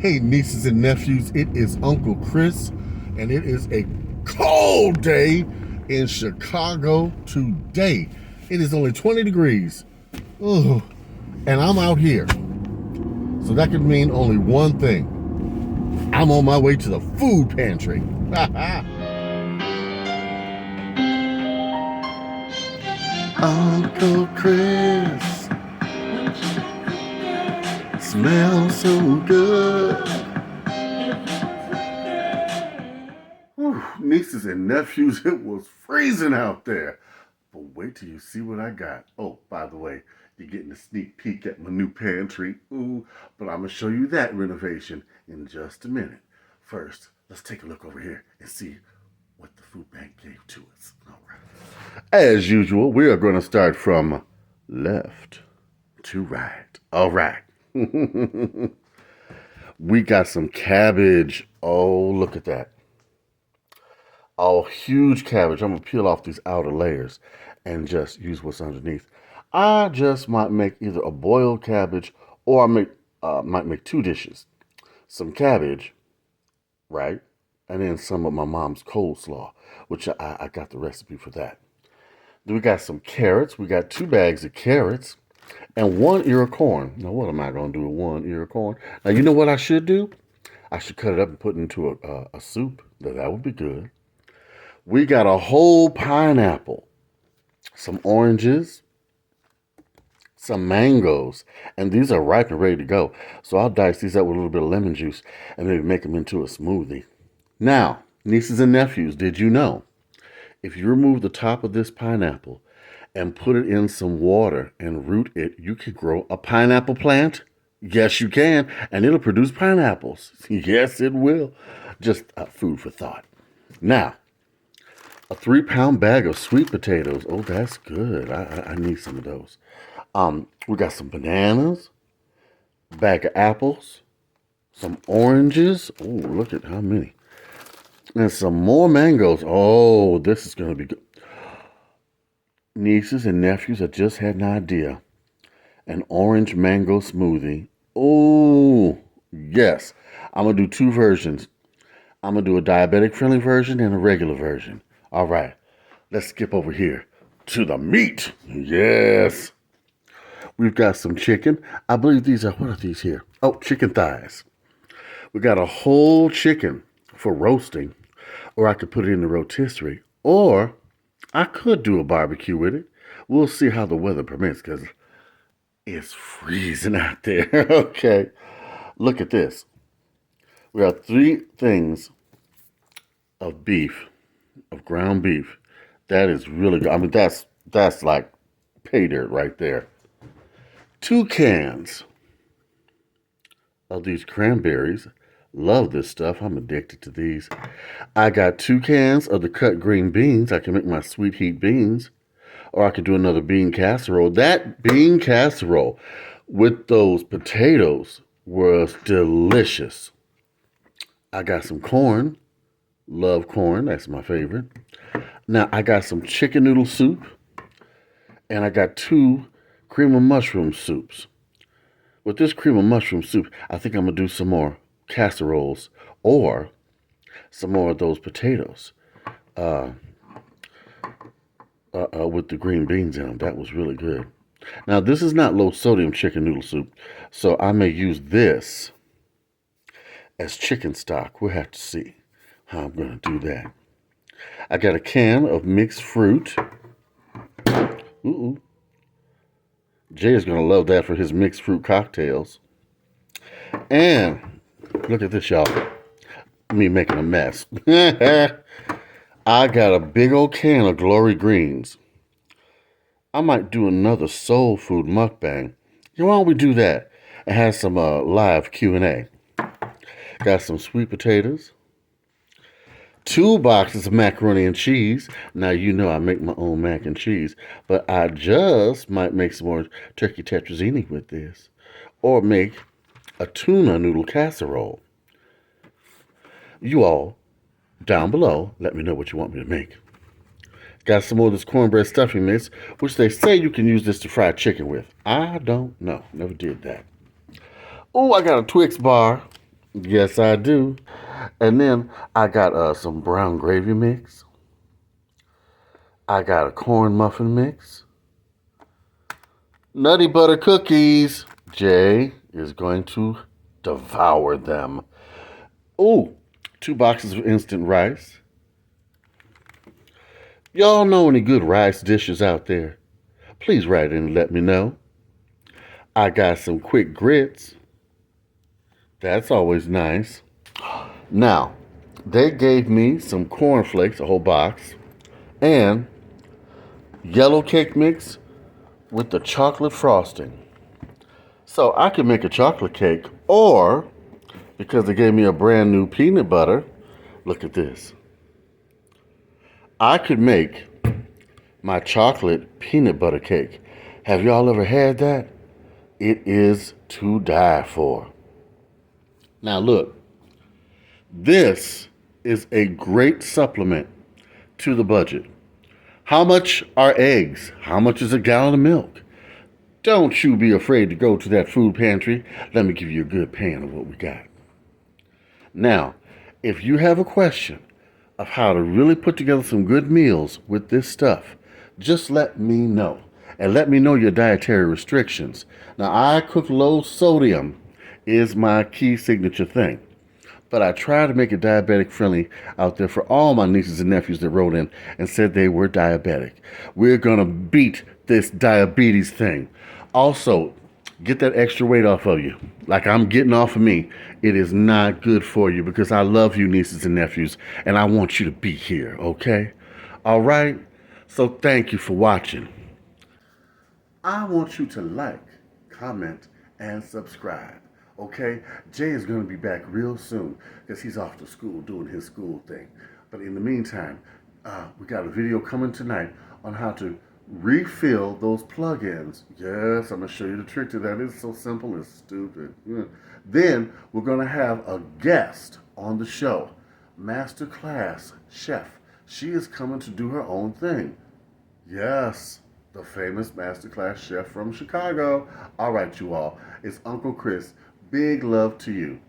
Hey, nieces and nephews, it is Uncle Chris, and it is a cold day in Chicago today. It is only 20 degrees. Ugh. And I'm out here. So that could mean only one thing. I'm on my way to the food pantry. Uncle Chris smells so good. Whew, nieces and nephews, it was freezing out there. But wait till you see what I got. Oh, by the way, you're getting a sneak peek at my new pantry. Ooh, but I'm going to show you that renovation in just a minute. First, let's take a look over here and see what the food bank gave to us. All right. As usual, we are going to start from left to right. All right. We got some cabbage. Oh, look at that. Oh, huge cabbage. I'm going to peel off these outer layers and just use what's underneath. I just might make either a boiled cabbage or might make two dishes. Some cabbage, right? And then some of my mom's coleslaw, which I got the recipe for that. Then we got some carrots. We got 2 bags of carrots and 1 ear of corn. Now, what am I going to do with 1 ear of corn? Now, you know what I should do? I should cut it up and put it into a soup. That would be good. We got a whole pineapple, some oranges, some mangoes, and these are ripe and ready to go. So I'll dice these up with a little bit of lemon juice and maybe make them into a smoothie. Now, nieces and nephews, did you know if you remove the top of this pineapple and put it in some water and root it, you can grow a pineapple plant? Yes, you can, and it'll produce pineapples. Yes, it will. Just food for thought. Now, a 3-pound bag of sweet potatoes. Oh, that's good. I need some of those. We got some bananas, a bag of apples, some oranges. Oh, look at how many. And some more mangoes. Oh, this is going to be good. Nieces and nephews, I just had an idea. An orange mango smoothie. Oh, yes. I'm going to do 2 versions. I'm going to do a diabetic-friendly version and a regular version. All right, let's skip over here to the meat. Yes. We've got some chicken. I believe these are, what are these here? Oh, chicken thighs. We got a whole chicken for roasting, or I could put it in the rotisserie, or I could do a barbecue with it. We'll see how the weather permits because it's freezing out there. Okay, look at this. We have 3 things of beef, of ground beef. That is really good. I mean, that's like pay dirt right there. 2 cans of these cranberries. Love this stuff. I'm addicted to these. I got 2 cans of the cut green beans. I can make my sweet heat beans. Or I could do another bean casserole. That bean casserole with those potatoes was delicious. I got some corn. Love corn. That's my favorite. Now, I got some chicken noodle soup. And I got 2 cream of mushroom soups. With this cream of mushroom soup, I think I'm going to do some more casseroles or some more of those potatoes with the green beans in them. That was really good. Now, this is not low sodium chicken noodle soup, so I may use this as chicken stock. We'll have to see how I'm going to do that. I got a can of mixed fruit. Ooh. Jay is going to love that for his mixed fruit cocktails. And look at this, y'all. Me making a mess. I got a big old can of Glory Greens. I might do another soul food mukbang. Why don't we do that and have some live Q&A? Got some sweet potatoes. 2 boxes of macaroni and cheese. Now, you know I make my own mac and cheese, but I just might make some more turkey tetrazzini with this. Or make a tuna noodle casserole. You all, down below, let me know what you want me to make. Got some more of this cornbread stuffing mix, which they say you can use this to fry chicken with. I don't know. Never did that. Oh, I got a Twix bar. Yes, I do. And then I got some brown gravy mix. I got a corn muffin mix. Nutty butter cookies. Jay is going to devour them. Ooh, 2 boxes of instant rice. Y'all know any good rice dishes out there? Please write in and let me know. I got some quick grits. That's always nice. Now, they gave me some cornflakes, a whole box, and yellow cake mix with the chocolate frosting. So I could make a chocolate cake, or because they gave me a brand new peanut butter, look at this. I could make my chocolate peanut butter cake. Have y'all ever had that? It is to die for. Now, look, this is a great supplement to the budget. How much are eggs? How much is a gallon of milk? Don't you be afraid to go to that food pantry. Let me give you a good pan of what we got. Now, if you have a question of how to really put together some good meals with this stuff, just let me know. And let me know your dietary restrictions. Now, I cook low sodium is my key signature thing. But I try to make it diabetic friendly out there for all my nieces and nephews that wrote in and said they were diabetic. We're going to beat this diabetes thing. Also, get that extra weight off of you. Like I'm getting off of me. It is not good for you because I love you, nieces and nephews, and I want you to be here, okay? All right? So thank you for watching. I want you to like, comment, and subscribe. Okay? Jay is going to be back real soon because he's off to school doing his school thing. But in the meantime, we got a video coming tonight on how to refill those plugins. Yes, I'm going to show you the trick to that. It's so simple, it's stupid. Yeah. Then we're going to have a guest on the show, Masterclass Chef. She is coming to do her own thing. Yes, the famous masterclass chef from Chicago. All right, you all. It's Uncle Chris. Big love to you.